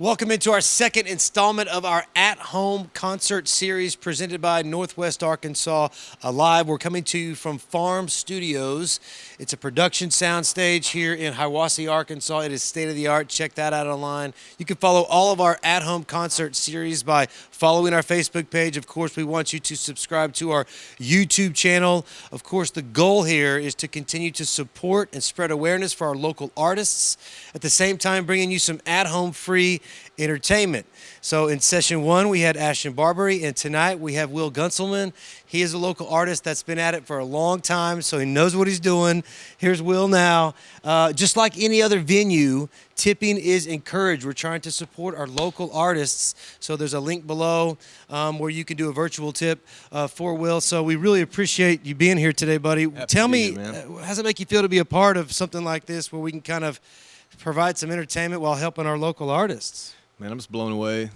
Welcome into our second installment of our at-home concert series presented by Northwest Arkansas Live. We're coming to you from Farm Studios. It's a production soundstage here in Hiwassee, Arkansas. It is state-of-the-art. Check that out online. You can follow all of our at-home concert series by following our Facebook page. Of course, we want you to subscribe to our YouTube channel. Of course, the goal here is to continue to support and spread awareness for our local artists, at the same time bringing you some at-home free entertainment. So in session one, we had Ashton Barbary, and tonight we have Will Gunselman. He is a local artist that's been at it for a long time, so he knows what he's doing. Here's Will now. Just like any other venue, tipping is encouraged. We're trying to support our local artists, so there's a link below where you can do a virtual tip for Will. So we really appreciate you being here today, buddy. Happy Tell to me, be here, man. how does it make you feel to be a part of something like this where we can kind of provide some entertainment while helping our local artists? Man, I'm just blown away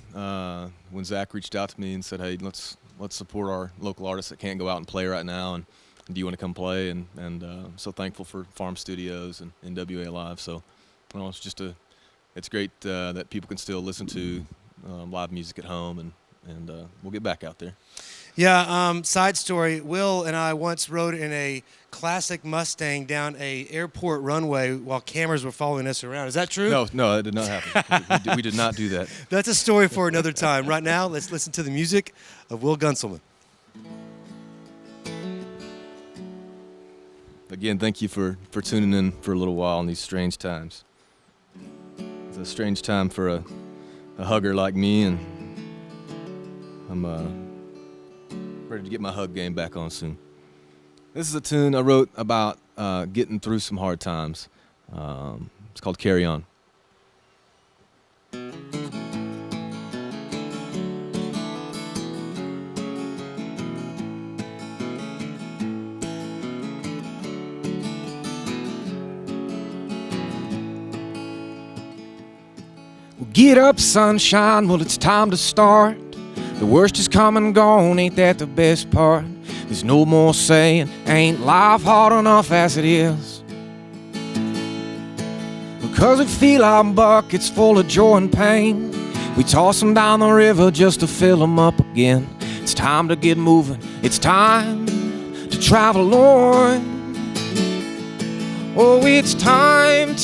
when Zach reached out to me and said, "Hey, let's support our local artists that can't go out and play right now, and do you want to come play?" And I'm so thankful for Farm Studios and NWA Live. So, you know, it's great that people can still listen to live music at home, and we'll get back out there. Yeah, side story, Will and I once rode in a classic Mustang down a airport runway while cameras were following us around. Is that true? No, that did not happen. we did not do that. That's a story for another time. Right now, let's listen to the music of Will Gunselman. Again, thank you for tuning in for a little while in these strange times. It's a strange time for a hugger like me, and I'm ready to get my hug game back on soon. This is a tune I wrote about getting through some hard times. It's called Carry On. Well, get up, sunshine, well, it's time to start. The worst is come and gone, ain't that the best part? There's no more saying, ain't life hard enough as it is? Because we feel our buckets full of joy and pain, we toss them down the river just to fill them up again. It's time to get moving, it's time to travel on. Oh, it's time to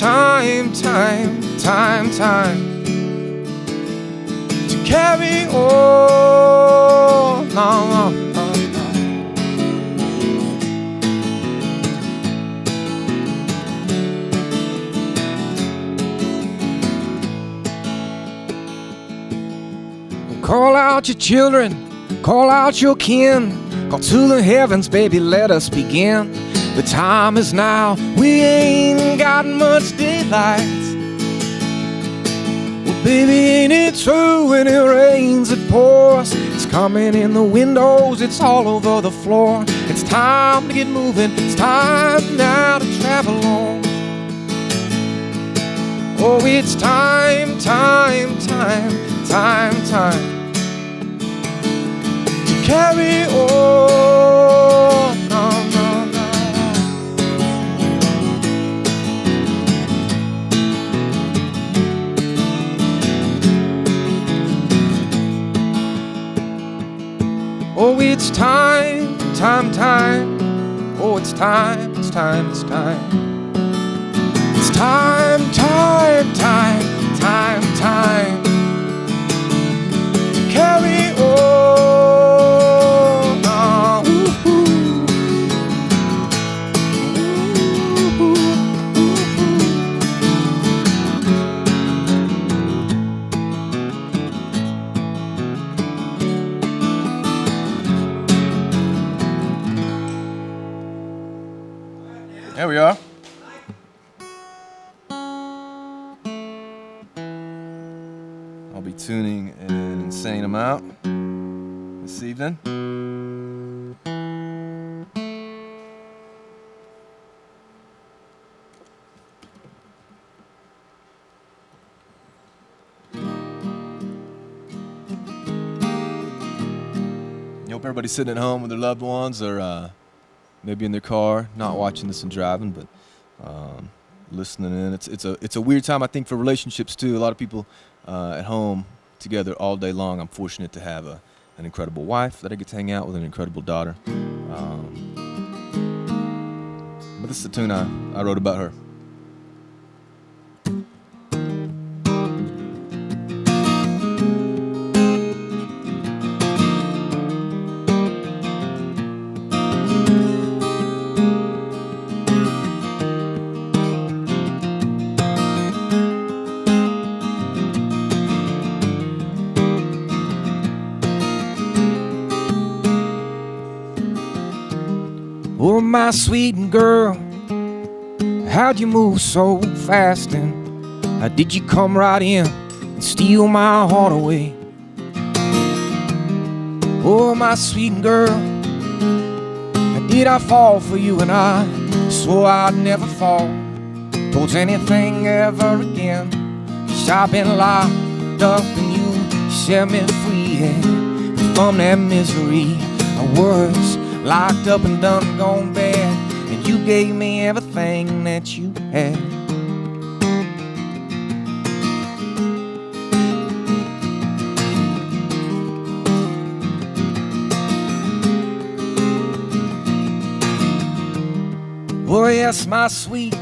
carry on. No. Call out your children, call out your kin, call to the heavens, baby, let us begin. The time is now, we ain't got much daylight. Well, baby, ain't it true? When it rains, it pours. It's coming in the windows, it's all over the floor. It's time to get moving, it's time now to travel on. Oh, it's time to carry on. No. Oh, it's time. Oh, it's time. It's time to carry on. There we are. I'll be tuning an insane amount this evening. I hope everybody's sitting at home with their loved ones, or maybe in their car, not watching this and driving, but listening in. It's a weird time, I think, for relationships too. A lot of people at home together all day long. I'm fortunate to have an incredible wife that I get to hang out with, an incredible daughter. But this is a tune I wrote about her. Oh, my sweet girl, how'd you move so fast, and how did you come right in and steal my heart away? Oh, my sweet girl, how did I fall for you? And I swore I'd never fall towards anything ever again. 'Cause I've been locked up and you set me free, and from that misery I was locked up and done gone bad, and you gave me everything that you had. Oh yes, my sweet,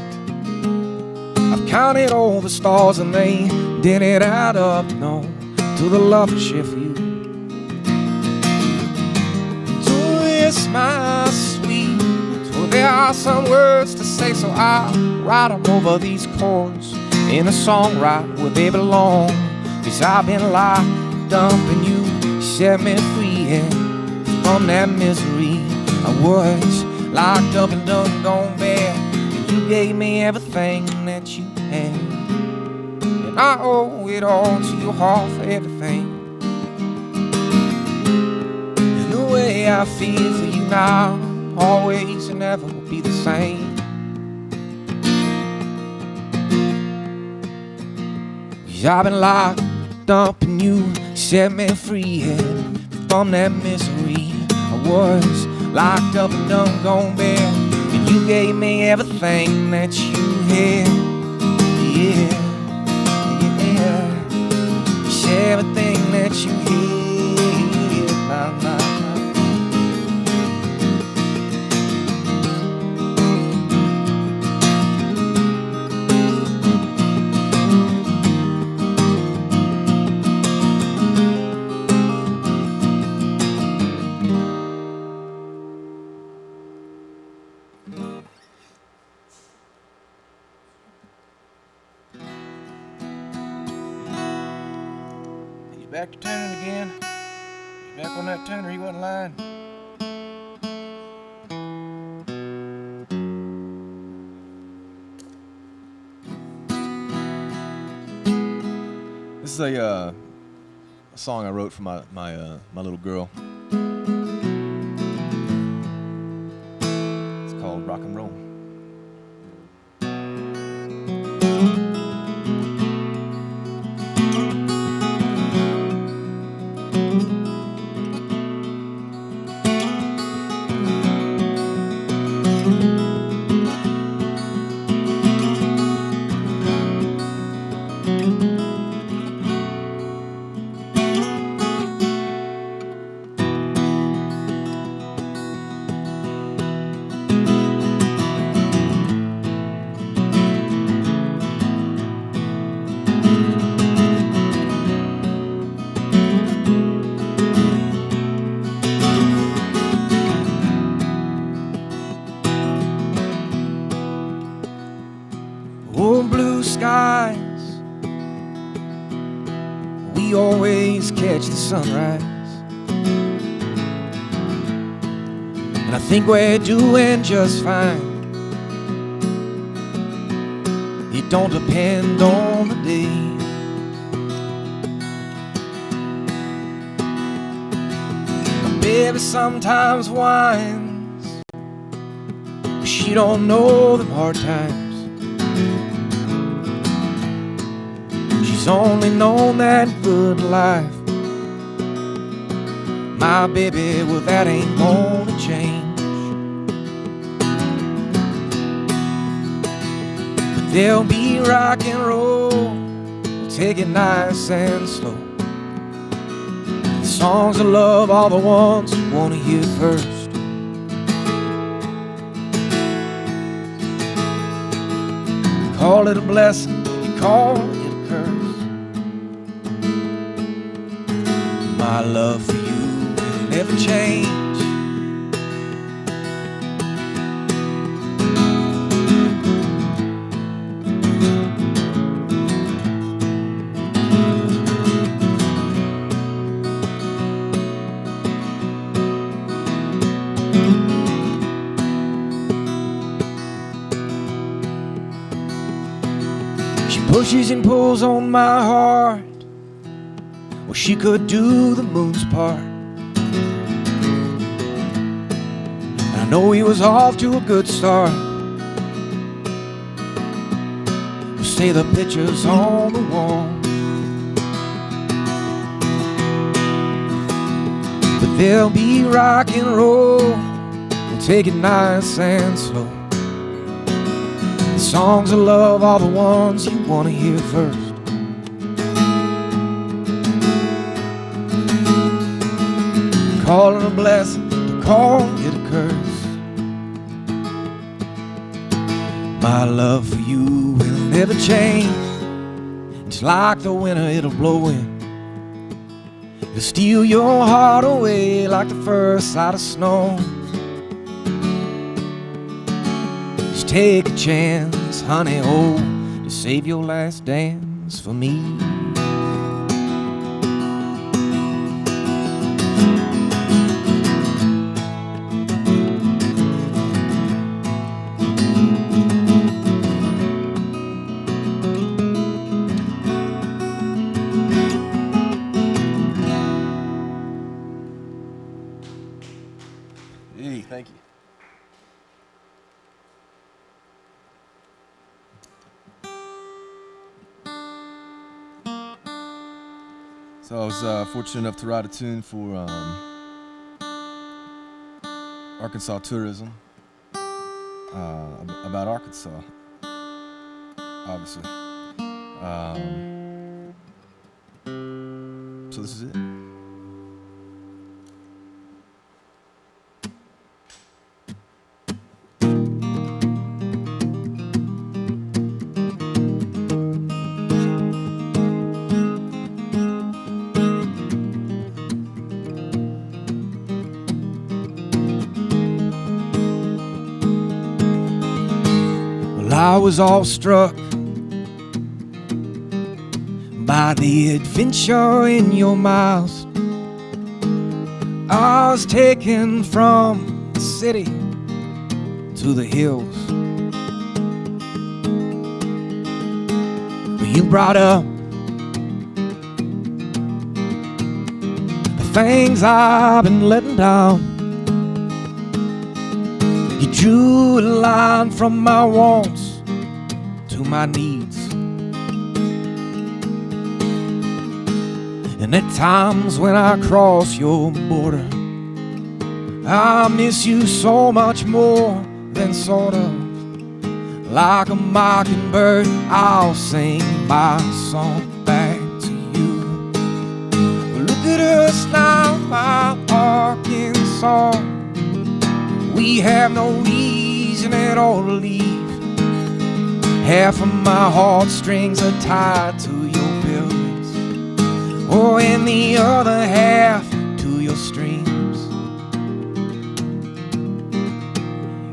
I've counted all the stars and they didn't add up, no, to the love I share for you. Yes, my sweet, well, there are some words to say, so I'll write them over these chords in a song right where they belong. 'Cause I've been locked up and you set me free, and from that misery I was locked up and done gone bad, and you gave me everything that you had, and I owe it all to your heart for everything. I feel for you now, always and never will be the same. 'Cause I've been locked up and you set me free, and from that misery I was locked up and done gone bad, and you gave me everything that you had. Yeah, yeah, it's everything that you had. Nah, nah. Back to tuning again. He's back on that tuner, he wasn't lying. This is a song I wrote for my little girl. It's called Rock and Roll. Oh, blue skies, we always catch the sunrise, and I think we're doing just fine. It don't depend on the day. My baby sometimes whines, but she don't know them hard times. She's only known that good life. My baby, well, that ain't gonna change. But there'll be rock and roll take it nice and slow. The songs of love are the ones you wanna hear first. You call it a blessing, you call it a curse. My love for you will never change. Pushes and pulls on my heart. Well, she could do the moon's part. And I know he was off to a good start. We'll say the pictures on the wall. But there'll be rock and roll. We'll take it nice and slow. The songs of love are the ones you wanna hear first. Call it a blessing, to call it a curse. My love for you will never change. It's like the winter, it'll blow in. It'll steal your heart away like the first sight of snow. Take a chance, honey, oh, to save your last dance for me. Hey, thank you. So I was fortunate enough to write a tune for Arkansas tourism, about Arkansas, obviously. So this is it. I was awestruck by the adventure in your mouth. I was taken from the city to the hills. You brought up the things I've been letting down. You drew a line from my wants to my needs. And at times when I cross your border, I miss you so much more than sort of. Like a mockingbird, I'll sing my song back to you. Look at us now, my Arkansas. We have no reason at all to leave. Half of my heartstrings are tied to your buildings, oh, and the other half to your streams.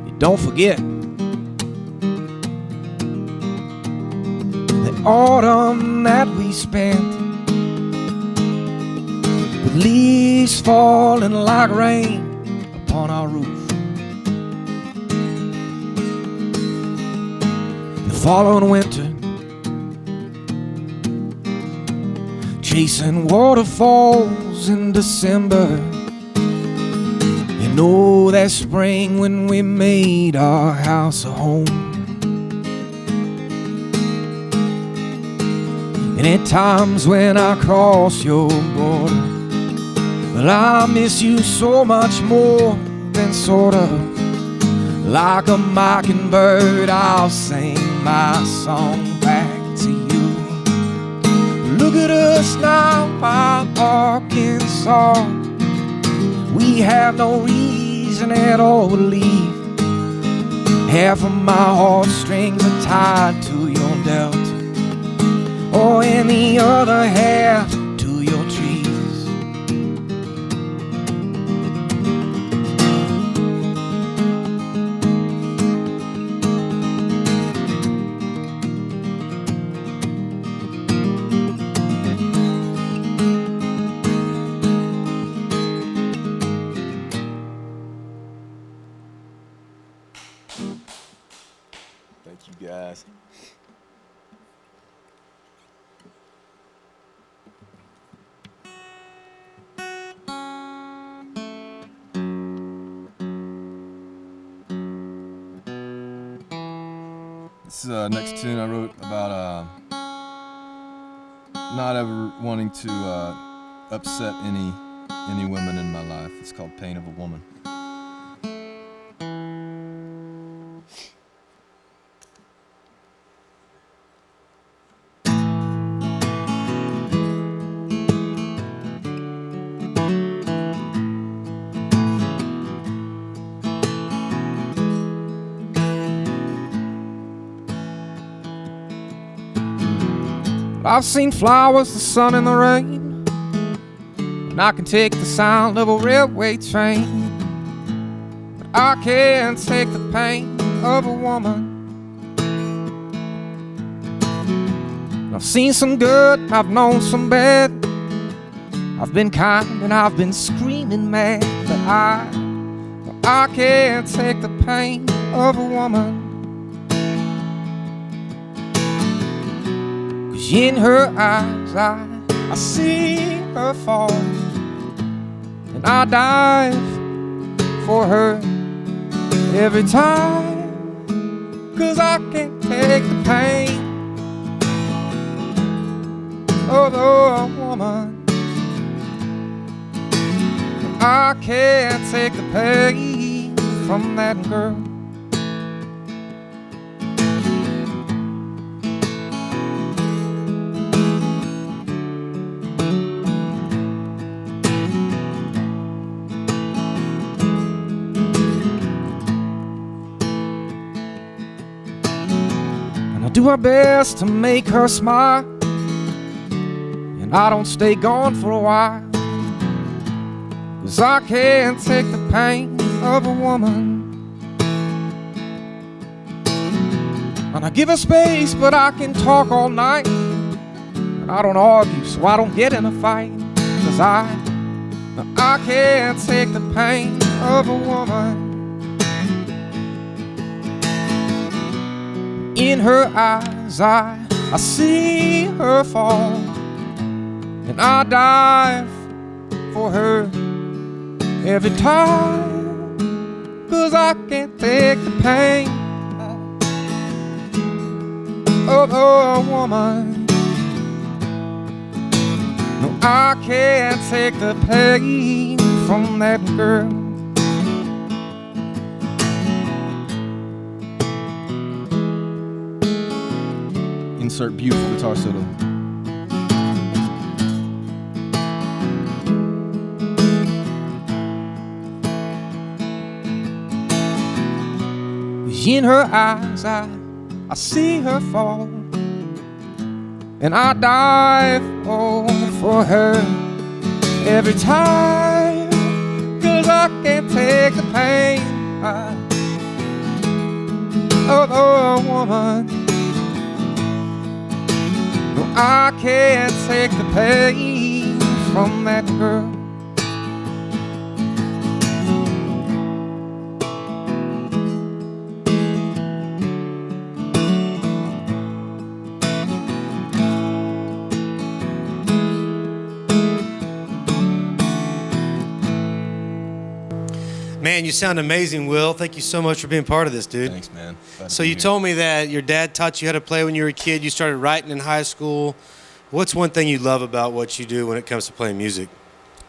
You don't forget the autumn that we spent, with leaves falling like rain upon our roof. Following winter, chasing waterfalls in December. You know that spring when we made our house a home. And at times when I cross your border, well, I miss you so much more than sort of. Like a mockingbird, I'll sing my song back to you. at us now, my Arkansas. We have no reason at all to leave. Half of my heartstrings are tied to your delta, and the other half to your trees. Thank you, guys. This next tune I wrote about not ever wanting to upset any women in my life. It's called Pain of a Woman. I've seen flowers, the sun and the rain, and I can take the sound of a railway train, but I can't take the pain of a woman. I've seen some good, I've known some bad, I've been kind and I've been screaming mad, but I can't take the pain of a woman. In her eyes, I see her fall, and I dive for her every time, 'cause I can't take the pain of a woman. I can't take the pain from that girl. Do my best to make her smile, and I don't stay gone for a while, 'cause I can't take the pain of a woman. And I give her space, but I can talk all night, and I don't argue, so I don't get in a fight, 'cause I can't take the pain of a woman. In her eyes, I see her fall, and I dive for her every time, 'cause I can't take the pain of a woman. No, I can't take the pain from that girl. Insert beautiful guitar solo. In her eyes, I see her fall, and I dive for her every time, 'cause I can't take the pain of a woman. No, I can't take the pain from that girl. Man, you sound amazing, Will. Thank you so much for being part of this, dude. Thanks, man. Glad to So be you here. told me that your dad taught you how to play when you were a kid. You started writing in high school. What's one thing you love about what you do when it comes to playing music?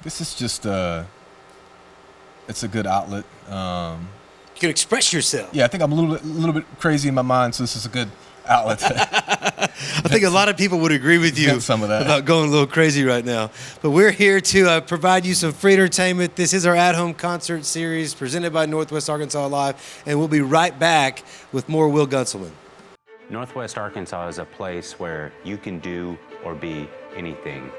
This is just it's a good outlet. You can express yourself. Yeah, I think I'm a little bit crazy in my mind, so this is a good outlet. I think a lot of people would agree with you Some of that. about going a little crazy right now. But we're here to provide you some free entertainment. This is our at-home concert series presented by Northwest Arkansas Live, and we'll be right back with more Will Gunselman. Northwest Arkansas is a place where you can do or be anything.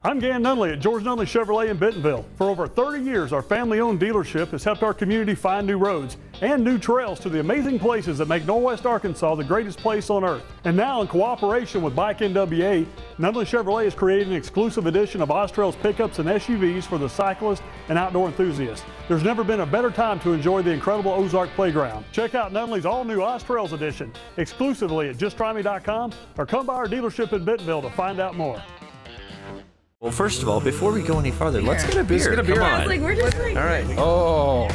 I'm Gan Nunnally at George Nunnally Chevrolet in Bentonville. For over 30 years, our family-owned dealership has helped our community find new roads and new trails to the amazing places that make Northwest Arkansas the greatest place on earth. And now, in cooperation with Bike NWA, Nunnally Chevrolet is creating an exclusive edition of Austrails pickups and SUVs for the cyclist and outdoor enthusiast. There's never been a better time to enjoy the incredible Ozark Playground. Check out Nunnally's all-new Austrails edition exclusively at justtryme.com or come by our dealership in Bentonville to find out more. Well, first of all, before we go any farther, let's get a beer. Let's get a beer. Come I on. was We're just like, All right. Oh.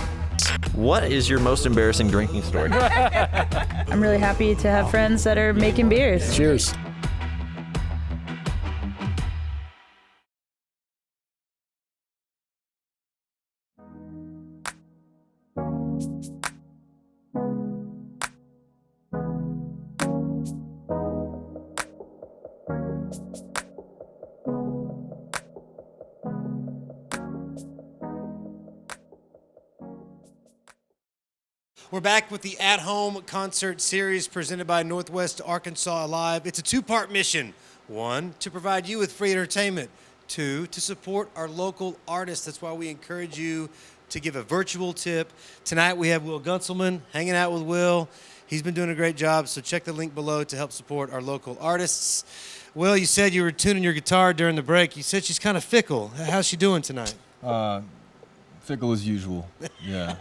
What is your most embarrassing drinking story? I'm really happy to have friends that are making beers. Cheers. We're back with the at-home concert series presented by Northwest Arkansas Live. It's a two-part mission. One, to provide you with free entertainment. Two, to support our local artists. That's why we encourage you to give a virtual tip. Tonight we have Will Gunselman hanging out with Will. He's been doing a great job, so check the link below to help support our local artists. Will, you said you were tuning your guitar during the break. You said she's kind of fickle. How's she doing tonight? Fickle as usual. Yeah.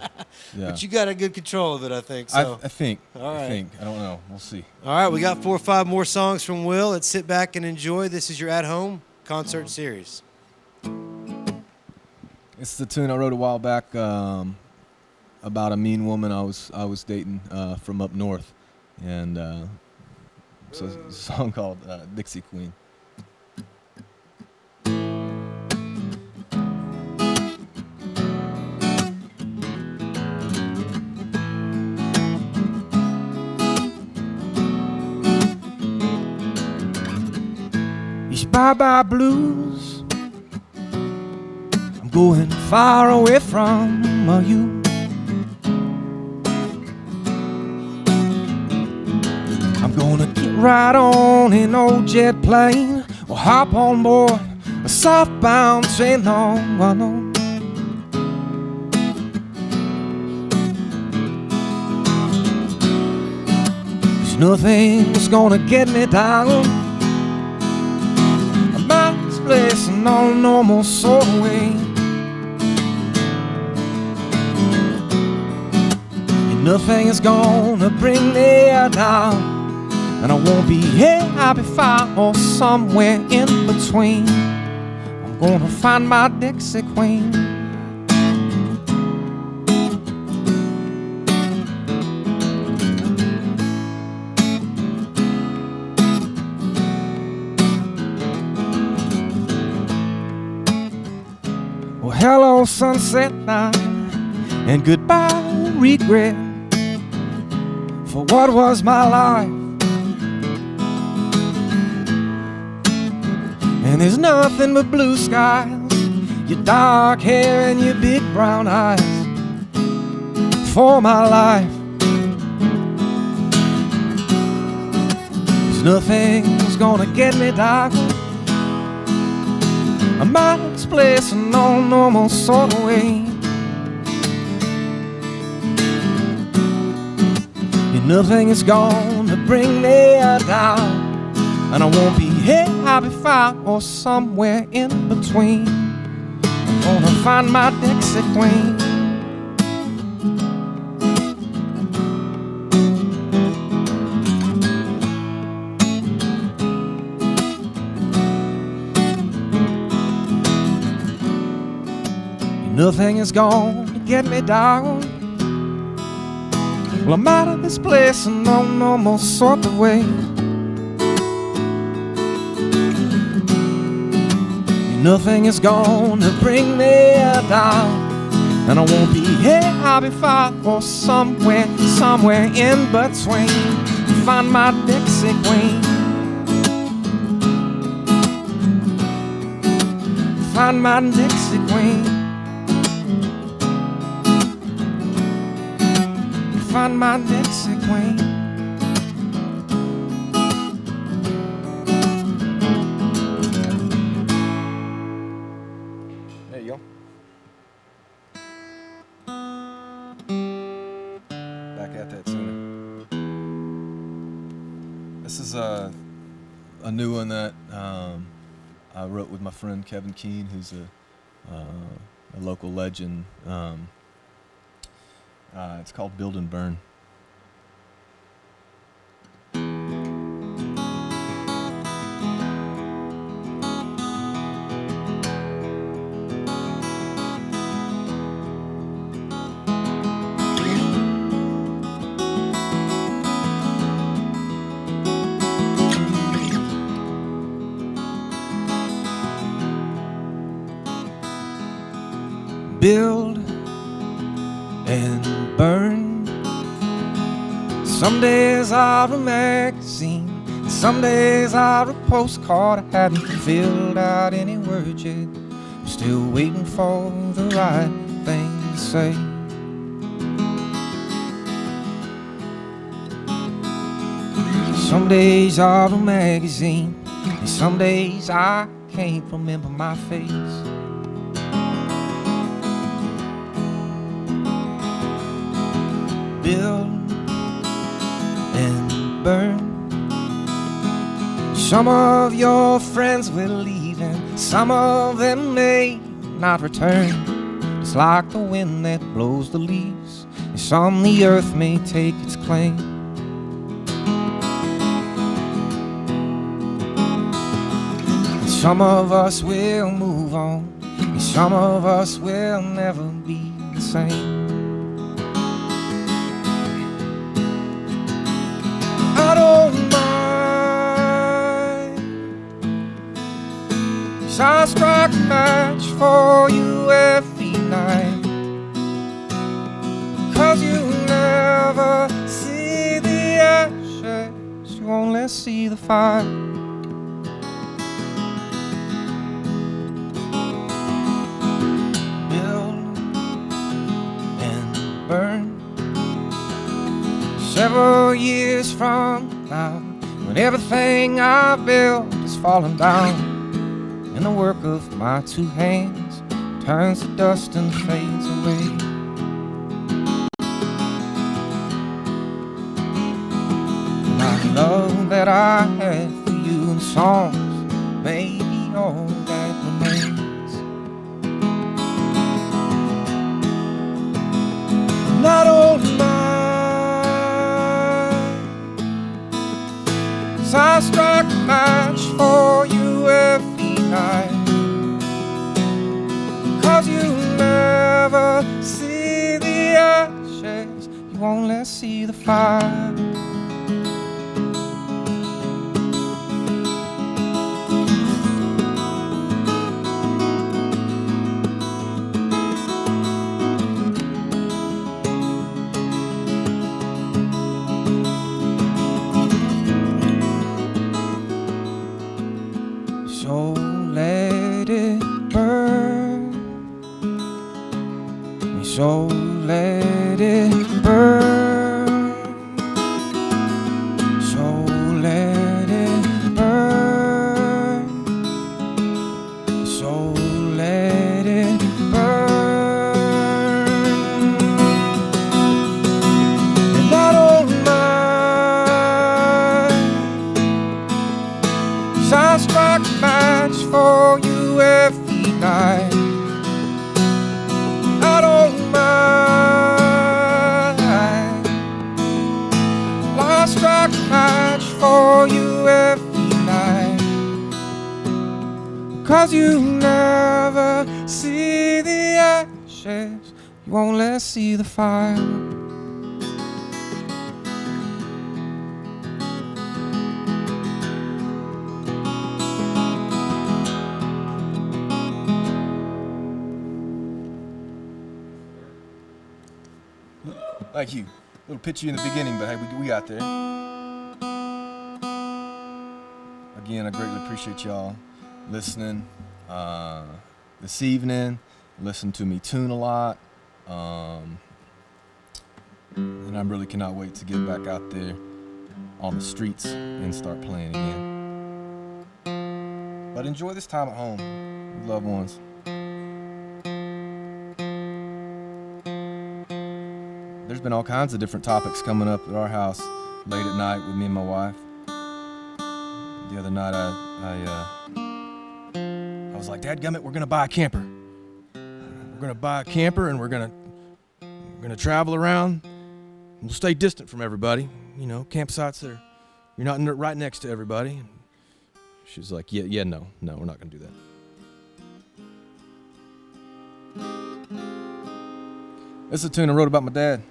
Yeah. But you got a good control of it, I think. So. I think. All right. I think. I don't know. We'll see. All right, we got 4 or 5 more songs from Will. Let's sit back and enjoy. This is your at-home concert series. It's the tune I wrote a while back about a mean woman I was dating from up north, and it's a song called Dixie Queen. These bye-bye blues, I'm going far away from you. I'm gonna get right on an old jet plane or hop on board a southbound train. No, no. Cause nothing's gonna get me down. Place no normal sort of way. And nothing is gonna bring me down, and I won't be here, I'll be far or somewhere in between. I'm gonna find my Dixie Queen. Hello, sunset night, and goodbye, regret for what was my life. And there's nothing but blue skies, your dark hair and your big brown eyes for my life. There's nothing's gonna get me down. A mind's place in no normal sort of way. And nothing is gonna bring me down, and I won't be here, I'll be far or somewhere in between. I'm gonna find my Dixie Queen. Nothing is gonna get me down. Well, I'm out of this place in no normal sort of way. Nothing is gonna bring me down. And I won't be here, I'll be far or somewhere in between. Find my Dixie queen. Find my Dixie queen. Find my Dixie queen. There you go. Back at that sooner. This is a new one that I wrote with my friend Kevin Keene, who's a local legend. It's called Build and Burn. Build and burn. Some days are a magazine, some days are a postcard. I hadn't filled out any words yet, still waiting for the right thing to say. Some days are a magazine, and some days I can't remember my face. Build and burn. Some of your friends will leave, and some of them may not return. It's like the wind that blows the leaves, and some the earth may take its claim. And some of us will move on, and some of us will never be the same. I don't mind, 'cause I strike a match for you every night. 'Cause you never see the ashes, you only see the fire. Build and burn. Several years from now, when everything I built is falling down, and the work of my two hands turns to dust and fades away. My love that I had for you in songs may be all that remains. And I don't mind, I strike a match for you every night. 'Cause you never see the ashes, you only see the fire. So let it burn. So let it burn. So let it burn. So let it burn. And I don't mind, 'cause I strike a match for you every night. I don't mind, I strike a match for you every night. 'Cause you never see the ashes, ashes, you won't let us see the fire. Thank you. A little pitchy in the beginning, but hey, we got there. Again, I greatly appreciate y'all listening this evening. Listen to me tune a lot. And I really cannot wait to get back out there on the streets and start playing again. But enjoy this time at home with loved ones. There's been all kinds of different topics coming up at our house late at night with me and my wife. The other night I was like, Dadgummit, we're gonna buy a camper. We're gonna buy a camper and we're gonna travel around. We'll stay distant from everybody. You know, campsites that you're not right next to everybody. And she was like, yeah, no, we're not gonna do that. This is a tune I wrote about my dad.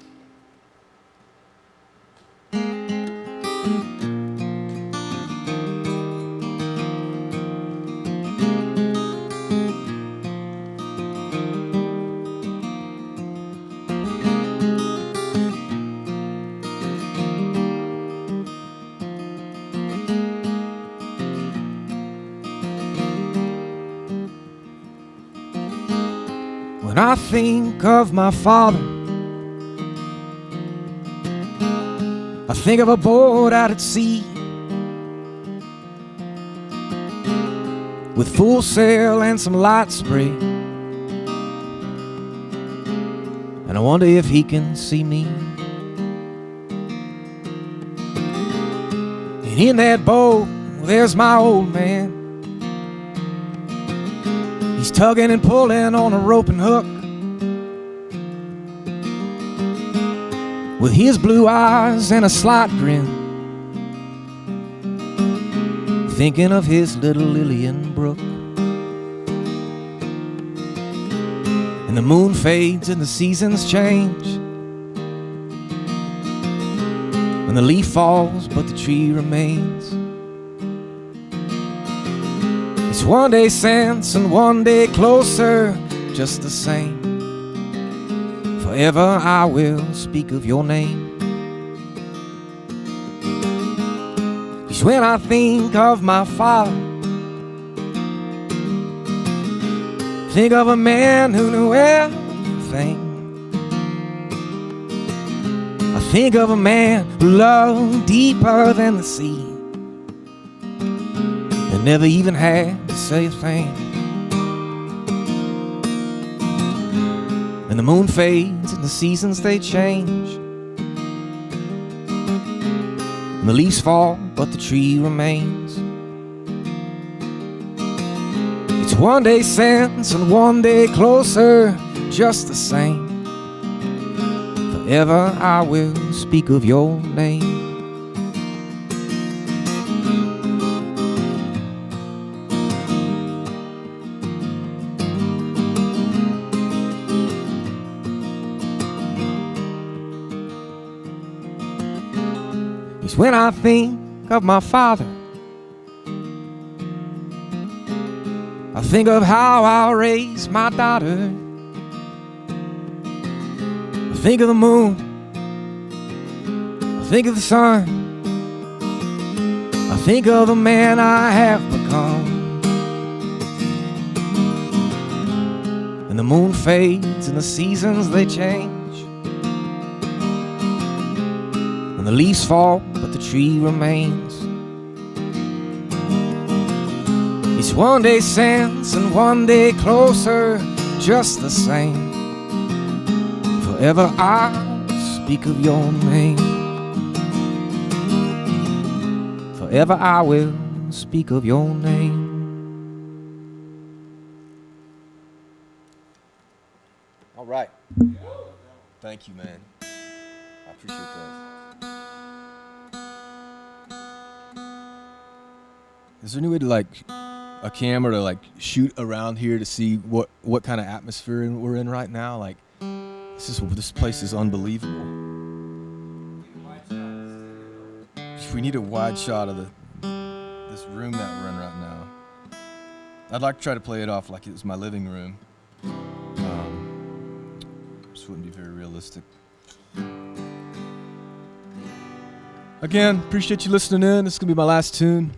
When I think of my father, I think of a boat out at sea with full sail and some light spray, and I wonder if he can see me. And in that boat, there's my old man. He's tugging and pulling on a rope and hook, with his blue eyes and a slight grin, thinking of his little Lillian Brook. And the moon fades and the seasons change, and the leaf falls but the tree remains. It's one day since and one day closer, just the same. Forever I will speak of your name. 'Cause when I think of my father, think of a man who knew everything. I think of a man who loved deeper than the sea, and never even had to say a thing. And the moon fades and the seasons they change, and the leaves fall but the tree remains. It's one day since and one day closer, just the same. Forever I will speak of your name. When I think of my father, I think of how I'll raise my daughter. I think of the moon, I think of the sun, I think of the man I have become. And the moon fades and the seasons they change, and the leaves fall but the tree remains. It's one day since and one day closer, just the same. Forever I'll speak of your name. Forever I will speak of your name. All right. Thank you, man. I appreciate that. Is there any way to a camera to like shoot around here to see what kind of atmosphere we're in right now. Like this place is unbelievable. We need a wide shot of this room that we're in right now. I'd like to try to play it off like it was my living room. This wouldn't be very realistic. Again, appreciate you listening in. This is gonna be my last tune.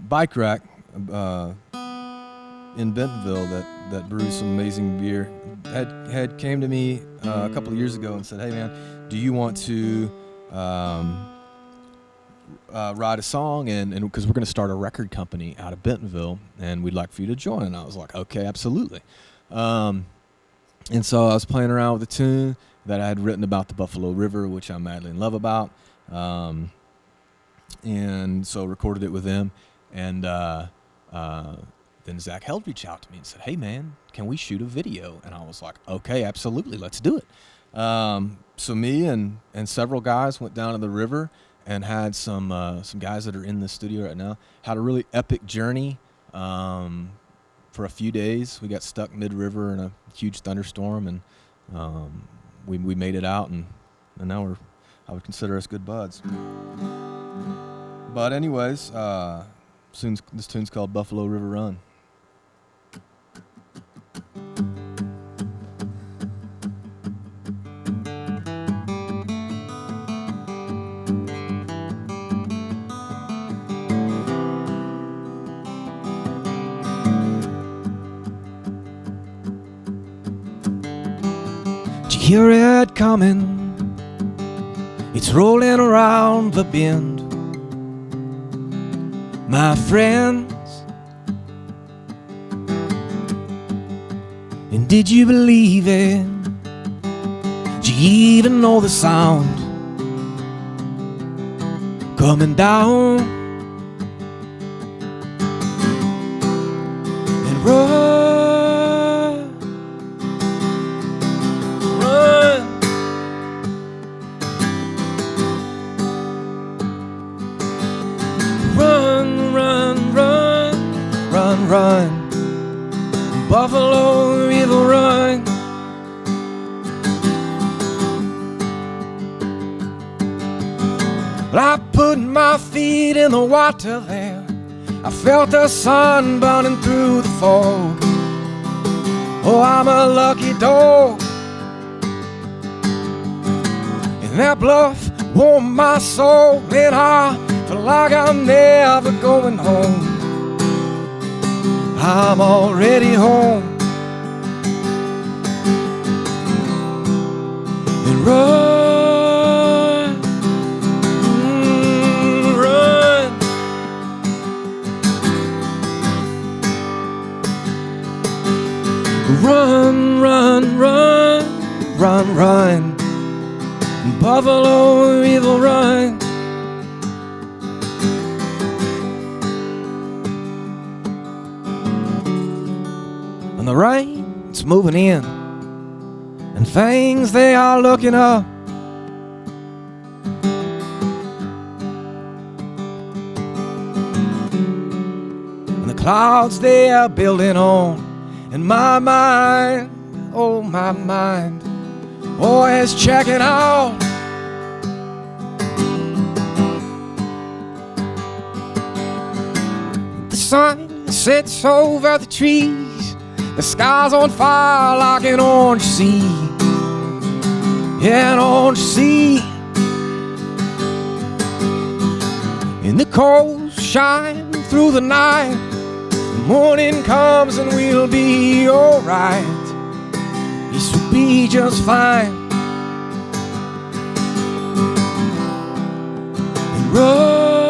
Bike Rack in Bentonville that brews some amazing beer had came to me a couple of years ago and said, "Hey man, do you want to write a song and because we're going to start a record company out of Bentonville and we'd like for you to join." And I was like, "Okay, absolutely." And so I was playing around with a tune that I had written about the Buffalo River, which I'm madly in love about. And so recorded it with them. And then Zach Held reached out to me and said, "Hey, man, can we shoot a video?" And I was like, "Okay, absolutely, let's do it." So me and several guys went down to the river and had some guys that are in the studio right now, had a really epic journey for a few days. We got stuck mid-river in a huge thunderstorm, and we made it out, and now I would consider us good buds. But anyways, this tune's called Buffalo River Run. Hear it coming, it's rolling around the bend, my friends. And did you believe it? Did you even know the sound coming down? And run, run, Buffalo River run. Well, I put my feet in the water there. I felt the sun burning through the fog. Oh, I'm a lucky dog. And that bluff warmed my soul, and I feel like I'm never going home. I'm already home. And run, run, run, run, run, run, run, Buffalo River run. And the rain's moving in, and things, they are looking up. And the clouds, they are building on, and my mind, oh my mind, oh, is checking out. The sun sits over the trees. The sky's on fire like an orange sea. Yeah, an orange sea. And the coals shine through the night. The morning comes and we'll be alright. This will be just fine. And run,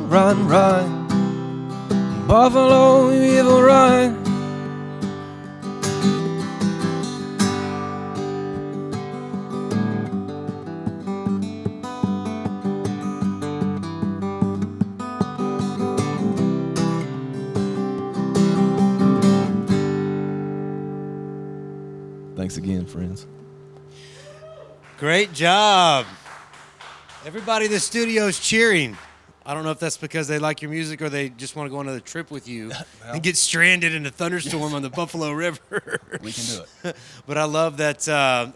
run, run, Buffalo River run. Thanks again, friends. Great job. Everybody in the studio is cheering. I don't know if that's because they like your music or they just want to go on another trip with you and get stranded in a thunderstorm on the Buffalo River. We can do it. But I love that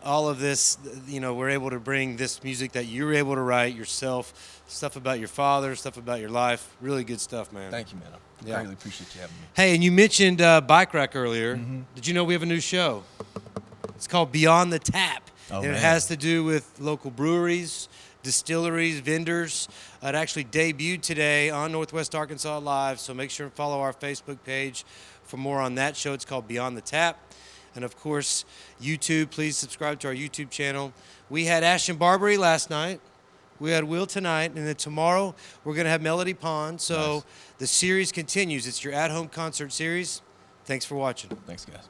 all of this, we're able to bring this music that you're able to write yourself, stuff about your father, stuff about your life. Really good stuff, man. Thank you, man. I really appreciate you having me. Hey, and you mentioned Bike Rack earlier. Mm-hmm. Did you know we have a new show? It's called Beyond the Tap. And it has to do with local breweries, distilleries, vendors. It actually debuted today on Northwest Arkansas Live, so make sure and follow our Facebook page for more on that show. It's called Beyond the Tap. And, of course, YouTube. Please subscribe to our YouTube channel. We had Ashton Barbary last night. We had Will tonight. And then tomorrow we're going to have Melody Pond. So nice. The series continues. It's your at-home concert series. Thanks for watching. Thanks, guys.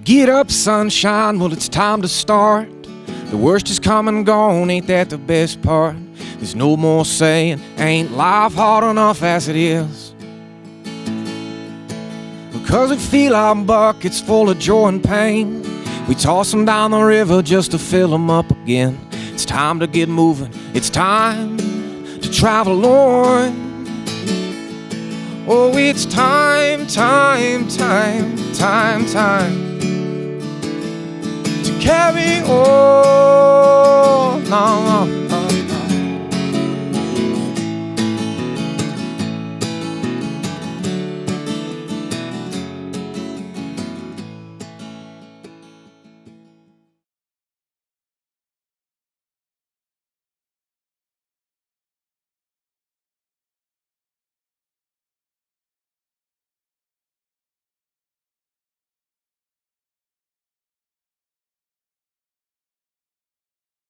Get up, sunshine, well, it's time to start. The worst is come and gone, ain't that the best part? There's no more saying, ain't life hard enough as it is? Because we feel our buckets full of joy and pain, we toss them down the river just to fill them up again. It's time to get moving, it's time to travel on. Oh, it's time to carry on.